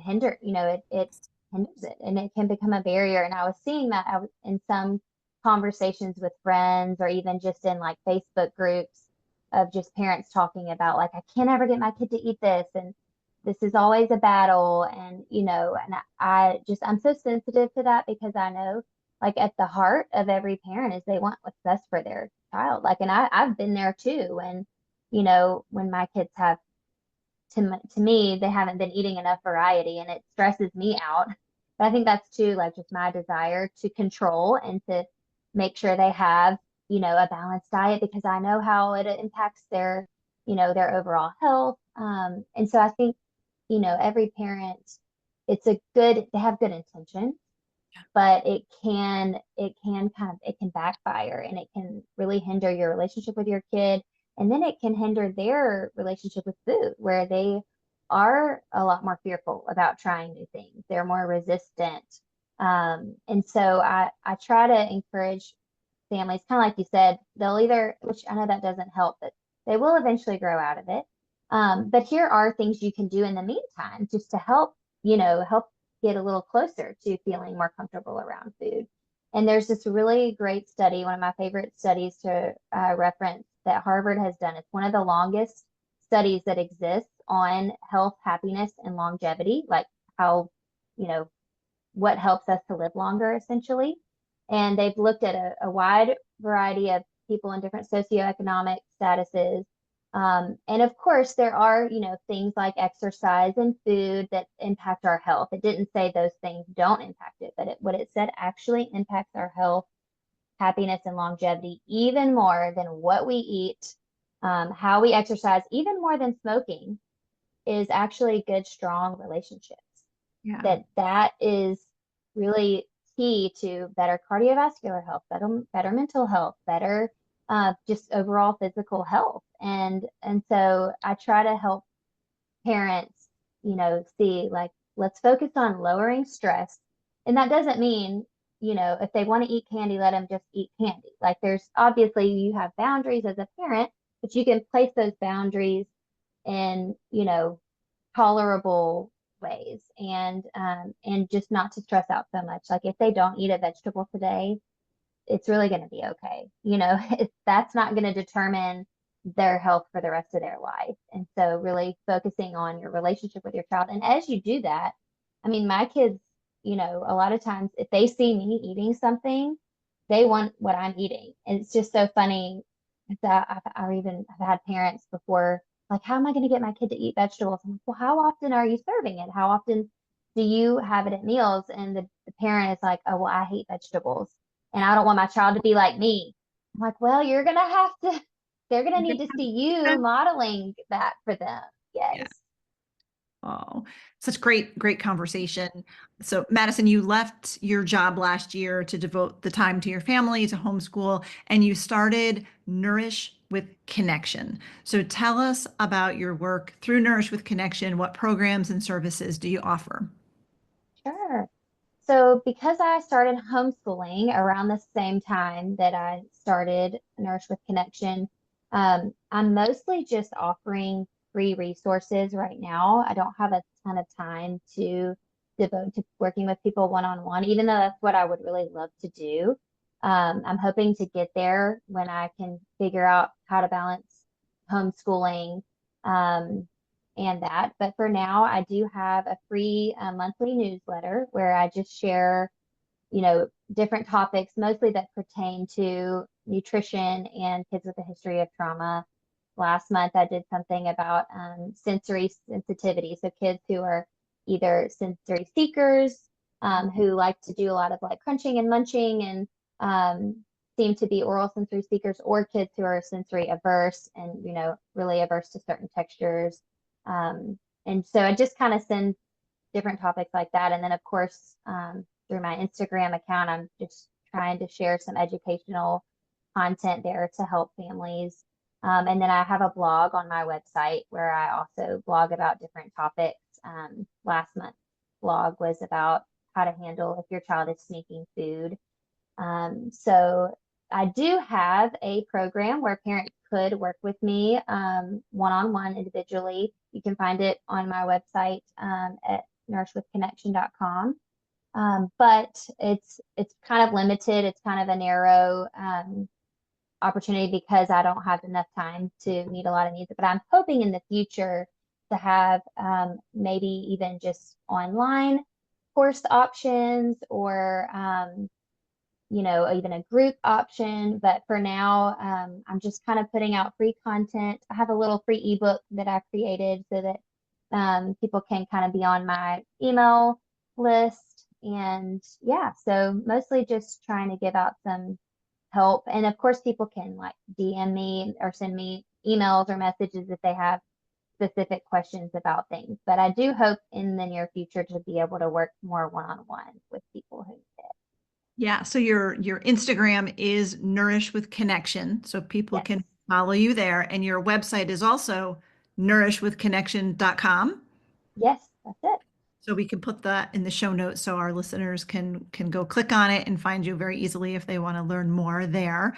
hinders it, and it can become a barrier. And I was seeing that I was in some conversations with friends, or even just in like Facebook groups of just parents talking about like, I can't ever get my kid to eat this, and this is always a battle. And, and I'm so sensitive to that, because I know like at the heart of every parent is they want what's best for their child. Like, and I've been there too. And, when my kids have, to me, they haven't been eating enough variety, and it stresses me out. But I think that's too like just my desire to control and to make sure they have, a balanced diet, because I know how it impacts their overall health. And so I think, every parent, they have good intentions, but it can backfire, and it can really hinder your relationship with your kid. And then it can hinder their relationship with food, where they are a lot more fearful about trying new things. They're more resistant. And so I try to encourage families, kind of like you said, they'll either, which I know that doesn't help, but they will eventually grow out of it. But here are things you can do in the meantime just to help get a little closer to feeling more comfortable around food. And there's this really great study, one of my favorite studies to reference, that Harvard has done. It's one of the longest studies that exists on health, happiness, and longevity, like how, you know, what helps us to live longer, essentially. And they've looked at a wide variety of people in different socioeconomic statuses. And of course, there are, things like exercise and food that impact our health. It didn't say those things don't impact it, but what it said actually impacts our health, happiness, and longevity even more than what we eat, how we exercise, even more than smoking, is actually good, strong relationships. Yeah. That is really key to better cardiovascular health, better mental health, better just overall physical health. And so I try to help parents, see, like, let's focus on lowering stress. And that doesn't mean, if they want to eat candy, let them just eat candy. Like, there's obviously, you have boundaries as a parent, but you can place those boundaries in, tolerable ways, and just not to stress out so much. Like, if they don't eat a vegetable today, it's really going to be okay. That's not going to determine their health for the rest of their life. And so really focusing on your relationship with your child. And as you do that, I mean, my kids, a lot of times if they see me eating something, they want what I'm eating. And it's just so funny that I've had parents before, like, how am I going to get my kid to eat vegetables? I'm like, well, how often are you serving it? How often do you have it at meals? And the parent is like, oh, well, I hate vegetables and I don't want my child to be like me. I'm like, well, they're going to need to see you modeling that for them. Yes. Yeah. Oh, such great conversation. So, Madison, you left your job last year to devote the time to your family, to homeschool, and you started Nourish with Connection. So, tell us about your work through Nourish with Connection. What programs and services do you offer? Sure. So because I started homeschooling around the same time that I started Nourish with Connection, I'm mostly just offering free resources right now. I don't have a ton of time to devote to working with people one-on-one, even though that's what I would really love to do. I'm hoping to get there when I can figure out how to balance homeschooling, um, and that. But for now, I do have a free monthly newsletter where I just share, different topics, mostly that pertain to nutrition and kids with a history of trauma. Last month, I did something about sensory sensitivity. So kids who are either sensory seekers, who like to do a lot of like crunching and munching and seem to be oral sensory seekers, or kids who are sensory averse and, really averse to certain textures. And so I just kind of send different topics like that. And then, of course, through my Instagram account, I'm just trying to share some educational content there to help families. And then I have a blog on my website where I also blog about different topics. Last month's blog was about how to handle if your child is sneaking food. So I do have a program where parents could work with me one-on-one individually. You can find it on my website at nourishwithconnection.com. But it's kind of limited. It's kind of a narrow opportunity because I don't have enough time to meet a lot of needs. But I'm hoping in the future to have maybe even just online course options, or even a group option. But for now, I'm just kind of putting out free content. I have a little free ebook that I created so that people can kind of be on my email list. And yeah, so mostly just trying to give out some help. And of course, people can like DM me or send me emails or messages if they have specific questions about things. But I do hope in the near future to be able to work more one-on-one with people who need it. Yeah, so your Instagram is Nourish with Connection, so people Yes. can follow you there, and your website is also nourishwithconnection.com. Yes, that's it. So we can put that in the show notes so our listeners can go click on it and find you very easily if they want to learn more there.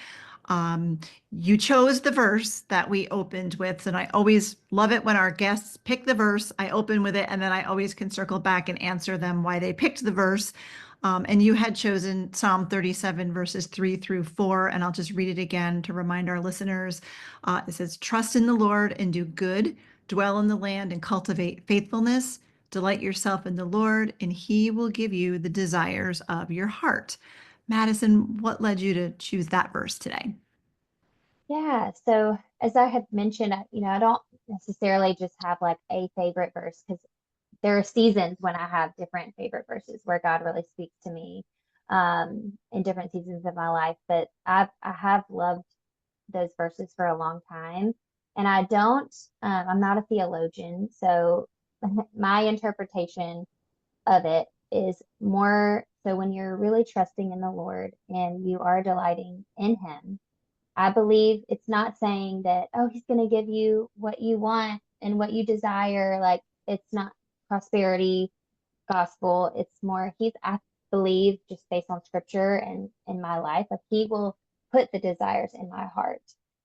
You chose the verse that we opened with, and I always love it when our guests pick the verse. I open with it, and then I always can circle back and answer them why they picked the verse. And you had chosen Psalm 37, verses 3 through 4, and I'll just read it again to remind our listeners. It says, "Trust in the Lord and do good, dwell in the land and cultivate faithfulness. Delight yourself in the Lord, and he will give you the desires of your heart." Madison, what led you to choose that verse today? Yeah, so as I had mentioned, I don't necessarily just have like a favorite verse because there are seasons when I have different favorite verses where God really speaks to me in different seasons of my life. But I have loved those verses for a long time, and I'm not a theologian, so my interpretation of it is more so when you're really trusting in the Lord and you are delighting in Him. I believe it's not saying that, oh, he's going to give you what you want and what you desire. Like, it's not prosperity gospel. It's more, I believe, just based on scripture and in my life, like he will put the desires in my heart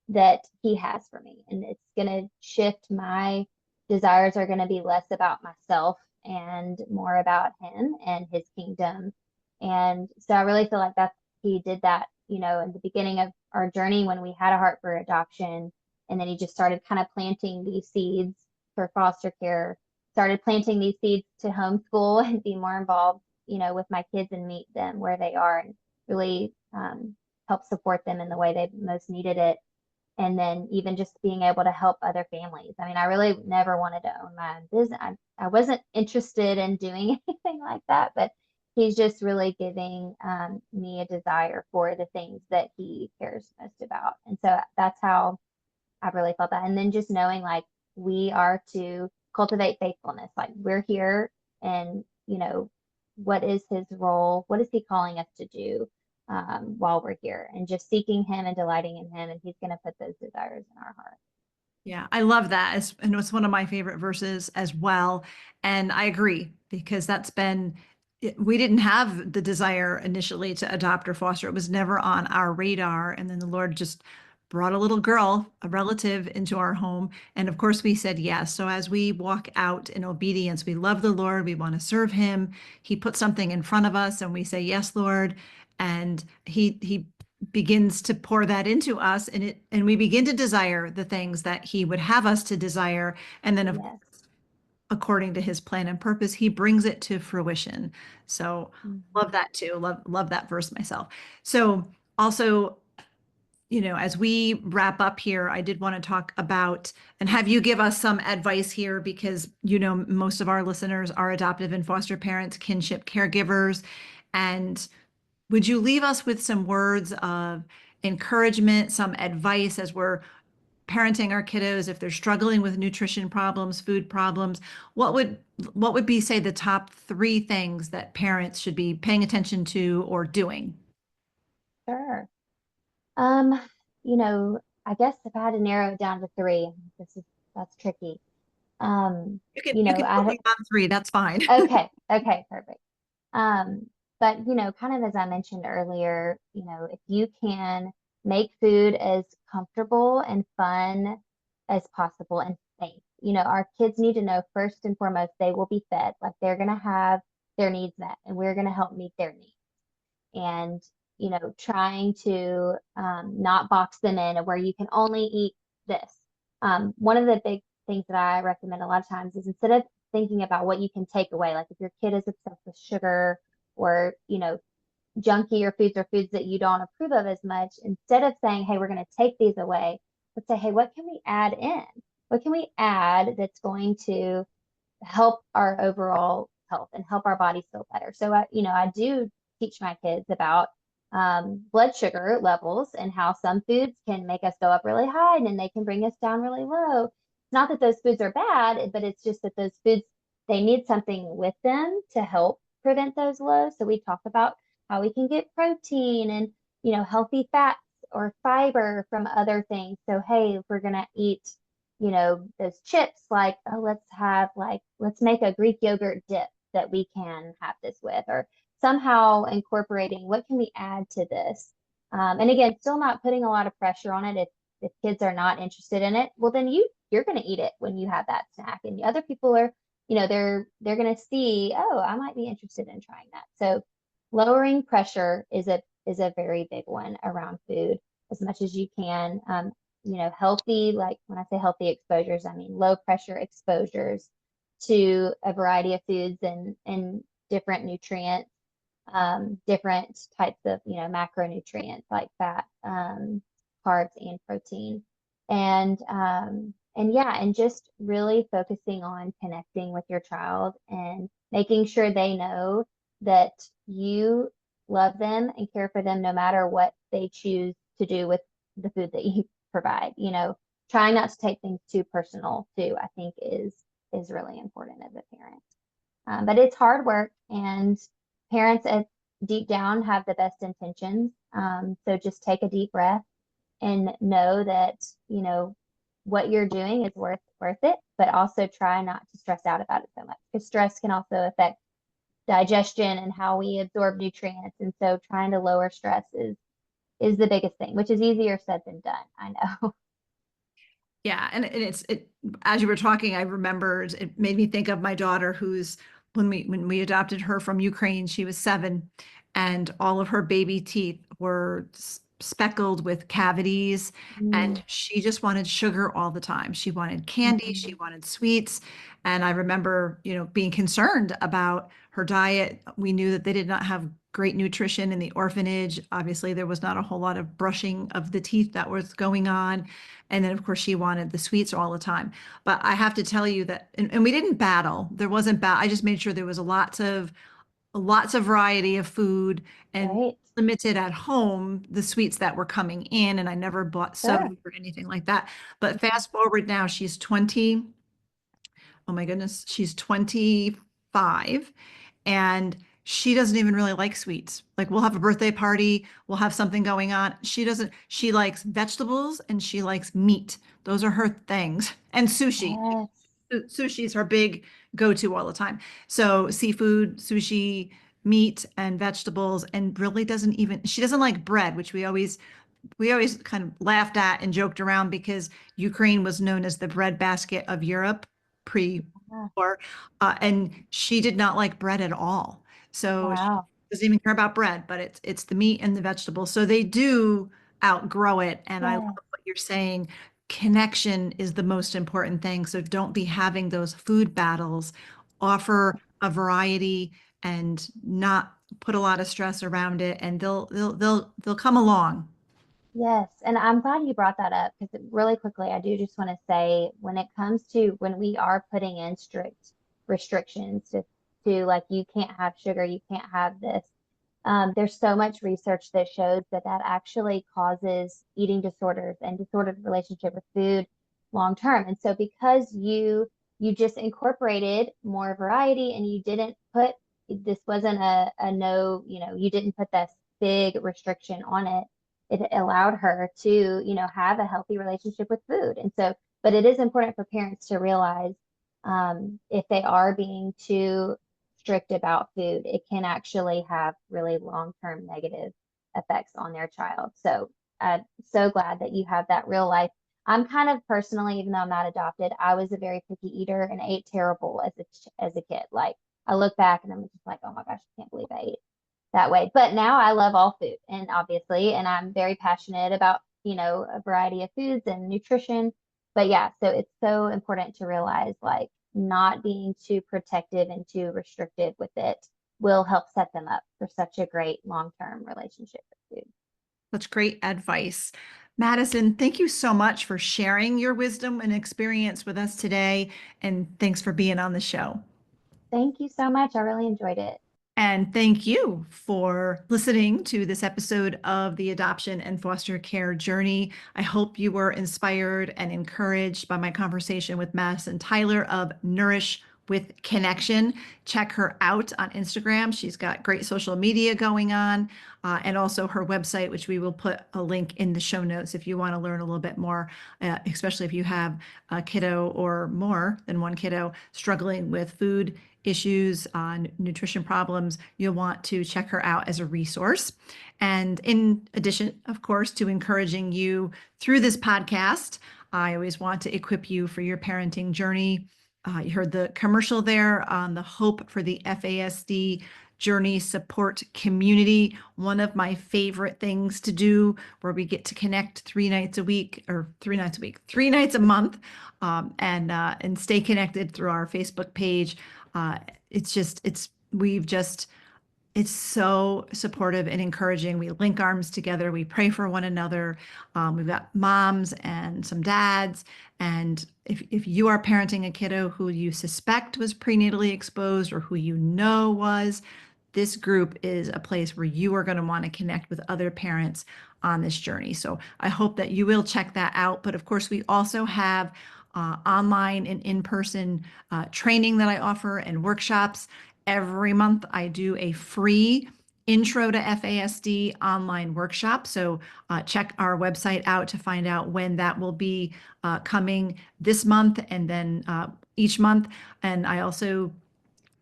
that he has for me. And it's going to shift. My desires are going to be less about myself and more about him and his kingdom. And so I really feel like he did that, in the beginning of our journey when we had a heart for adoption. And then he just started kind of planting these seeds for foster care, started planting these seeds to homeschool and be more involved, with my kids and meet them where they are and really help support them in the way they most needed it. And then even just being able to help other families. I mean, I really never wanted to own my own business. I wasn't interested in doing anything like that, but he's just really giving me a desire for the things that he cares most about. And so that's how I really felt that. And then just knowing like we are to cultivate faithfulness, like we're here and, what is his role? What is he calling us to do while we're here? And just seeking him and delighting in him. And he's going to put those desires in our heart. Yeah, I love that. And it's one of my favorite verses as well. And I agree because we didn't have the desire initially to adopt or foster. It was never on our radar. And then the Lord just brought a little girl, a relative, into our home. And of course, we said yes. So as we walk out in obedience, we love the Lord. We want to serve him. He put something in front of us and we say, "Yes, Lord." And he begins to pour that into us, and we begin to desire the things that he would have us to desire, and then of Yes. according to his plan and purpose, he brings it to fruition. So Mhm. love that too. Love that verse myself. So also, as we wrap up here, I did want to talk about and have you give us some advice here because most of our listeners are adoptive and foster parents, kinship caregivers, and would you leave us with some words of encouragement, some advice as we're parenting our kiddos if they're struggling with nutrition problems, food problems? What would be, say, the top 3 things that parents should be paying attention to or doing? Sure. Um, I guess if I had to narrow it down to three, that's tricky. Um, You can put I me on 3. That's fine. okay, perfect. But kind of as I mentioned earlier, if you can make food as comfortable and fun as possible and safe, our kids need to know first and foremost they will be fed, like they're gonna have their needs met, and we're gonna help meet their needs. And trying to not box them in where you can only eat this. One of the big things that I recommend a lot of times is instead of thinking about what you can take away, like if your kid is obsessed with sugar or junkier foods or foods that you don't approve of as much, instead of saying, hey, we're going to take these away, let's say, hey, what can we add in? What can we add that's going to help our overall health and help our bodies feel better? So I do teach my kids about blood sugar levels and how some foods can make us go up really high and then they can bring us down really low. It's not that those foods are bad, but it's just that those foods, they need something with them to help prevent those lows. So we talk about how we can get protein and healthy fats or fiber from other things. So hey, if we're gonna eat those chips, like, oh, let's make a Greek yogurt dip that we can have this with, or somehow incorporating what can we add to this. And again, still not putting a lot of pressure on it. If kids are not interested in it, well, then you're going to eat it when you have that snack, and the other people are, they're going to see, oh, I might be interested in trying that. So lowering pressure is a very big one around food as much as you can. Healthy, like when I say healthy exposures, I mean low pressure exposures to a variety of foods and different nutrients, different types of, macronutrients like fat, carbs and protein. And just really focusing on connecting with your child and making sure they know that you love them and care for them no matter what they choose to do with the food that you provide. Trying not to take things too personal too, I think is really important as a parent. But it's hard work, and parents deep down have the best intentions. So just take a deep breath and know that, what you're doing is worth it, but also try not to stress out about it so much, because stress can also affect digestion and how we absorb nutrients. And so trying to lower stress is the biggest thing, which is easier said than done. I know. Yeah, and as you were talking, I remembered, it made me think of my daughter, who's, when we adopted her from Ukraine, she was 7, and all of her baby teeth were speckled with cavities, and she just wanted sugar all the time. She wanted candy, she wanted sweets, and I remember, being concerned about her diet. We knew that they did not have great nutrition in the orphanage. Obviously, there was not a whole lot of brushing of the teeth that was going on. And then, of course, she wanted the sweets all the time. But I have to tell you that, and we didn't battle. There wasn't I just made sure there was lots of variety of food, and Right. limited at home the sweets that were coming in. And I never bought soda Sure. or anything like that. But fast forward now, she's 20. Oh my goodness, she's 25, and she doesn't even really like sweets. Like, we'll have a birthday party, we'll have something going on. She doesn't, she likes vegetables and she likes meat. Those are her things. And sushi. Yes. Sushi is her big go-to all the time. So seafood, sushi, meat, and vegetables, and really doesn't even, she doesn't like bread, which we always kind of laughed at and joked around, because Ukraine was known as the breadbasket of Europe Yeah. pre-war, and she did not like bread at all. So she Wow. doesn't even care about bread, but it's the meat and the vegetables. So they do outgrow it, and I love Yeah. what you're saying. Connection is the most important thing. So don't be having those food battles. Offer a variety and not put a lot of stress around it, and they'll come along. Yes, and I'm glad you brought that up, because really quickly, I do just want to say, when it comes to when we are putting in strict restrictions to like, you can't have sugar, you can't have this. There's so much research that shows that that actually causes eating disorders and disordered relationship with food long term. And so because you just incorporated more variety, and you didn't put, this wasn't a no, you didn't put this big restriction on it. It allowed her to, have a healthy relationship with food. And so, but it is important for parents to realize, if they are being too strict about food, it can actually have really long-term negative effects on their child. So I'm so glad that you have that real life. I'm kind of personally, even though I'm not adopted, I was a very picky eater and ate terrible as a kid. Like, I look back and I'm just like, oh my gosh, I can't believe I ate that way. But now I love all food, and obviously, and I'm very passionate about, a variety of foods and nutrition. But yeah, so it's so important to realize, like, not being too protective and too restrictive with it will help set them up for such a great long-term relationship with food. Such great advice. Madison, thank you so much for sharing your wisdom and experience with us today. And thanks for being on the show. Thank you so much. I really enjoyed it. And thank you for listening to this episode of the Adoption and Foster Care Journey. I hope you were inspired and encouraged by my conversation with Madison Tyler of Nourish with Connection. Check her out on Instagram. She's got great social media going on, and also her website, which we will put a link in the show notes if you want to learn a little bit more, especially if you have a kiddo or more than one kiddo struggling with food issues, on nutrition problems. You'll want to check her out as a resource. And in addition, of course, to encouraging you through this podcast, I always want to equip you for your parenting journey. You heard the commercial there on the Hope for the FASD Journey support community. One of my favorite things to do, where we get to connect 3 nights a month, and stay connected through our Facebook page. It's so supportive and encouraging. We link arms together. We pray for one another. We've got moms and some dads. And if you are parenting a kiddo who you suspect was prenatally exposed or who you know was, this group is a place where you are going to want to connect with other parents on this journey. So I hope that you will check that out. But of course, we also have online and in-person training that I offer and workshops. Every month I do a free Intro to FASD online workshop. So check our website out to find out when that will be coming this month and then each month. And I also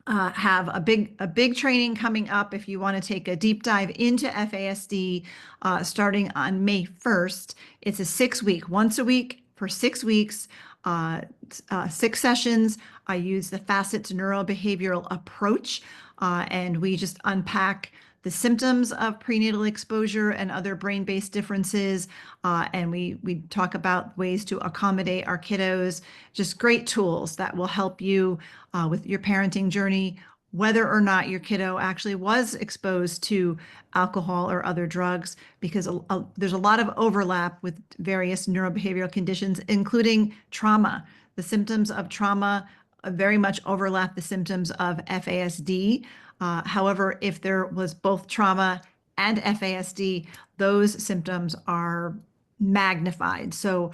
have a big training coming up if you want to take a deep dive into FASD starting on May 1st. It's a 6-week, once a week for 6 weeks. 6 sessions. I use the facets neurobehavioral approach, and we just unpack the symptoms of prenatal exposure and other brain-based differences, and we talk about ways to accommodate our kiddos. Just great tools that will help you with your parenting journey, whether or not your kiddo actually was exposed to alcohol or other drugs, because there's a lot of overlap with various neurobehavioral conditions, including trauma. The symptoms of trauma very much overlap the symptoms of FASD. However, if there was both trauma and FASD, those symptoms are magnified. So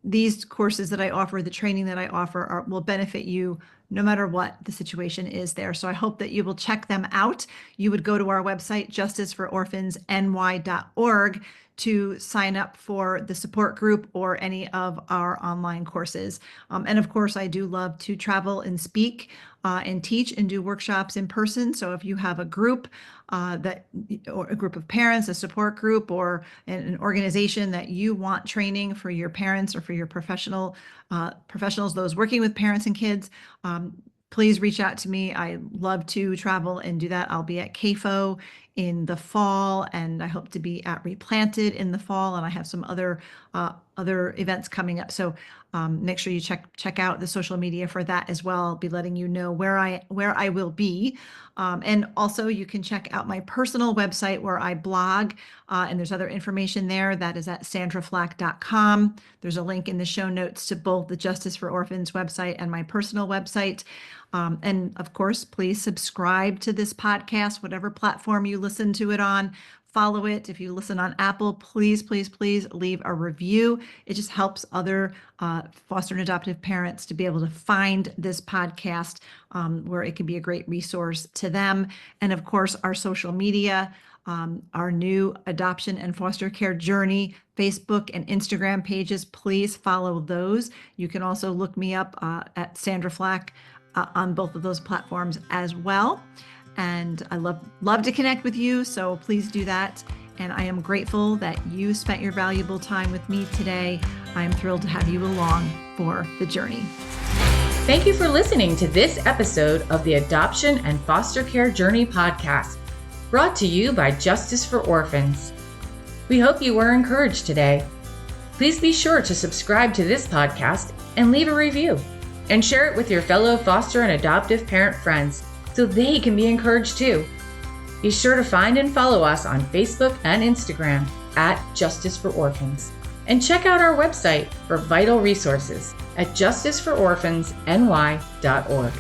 these courses that I offer, the training that I offer, will benefit you no matter what the situation is there. So I hope that you will check them out. You would go to our website, justicefororphans.ny.org, to sign up for the support group or any of our online courses. And of course, I do love to travel and speak and teach and do workshops in person. So if you have a group or a group of parents, a support group, or an organization that you want training for your parents or for your professionals, those working with parents and kids, please reach out to me. I love to travel and do that. I'll be at CAFO in the fall, and I hope to be at Replanted in the fall, and I have some other events coming up. So make sure you check out the social media for that as well. I'll be letting you know where I will be. And also you can check out my personal website where I blog, and there's other information there. That is at sandraflach.com. There's a link in the show notes to both the Justice for Orphans website and my personal website. And of course, please subscribe to this podcast, whatever platform you listen to it on. Follow it. If you listen on Apple, please leave a review. It just helps other foster and adoptive parents to be able to find this podcast, where it can be a great resource to them. And of course, our social media, our new adoption and foster care journey Facebook and Instagram pages, please follow those. You can also look me up at Sandra Flach on both of those platforms as well. And I love to connect with you, so please do that. And I am grateful that you spent your valuable time with me today. I am thrilled to have you along for the journey. Thank you for listening to this episode of the Adoption and Foster Care Journey podcast, brought to you by Justice for Orphans. We hope you were encouraged today. Please be sure to subscribe to this podcast and leave a review, and share it with your fellow foster and adoptive parent friends so they can be encouraged too. Be sure to find and follow us on Facebook and Instagram at Justice for Orphans. And check out our website for vital resources at justicefororphansny.org.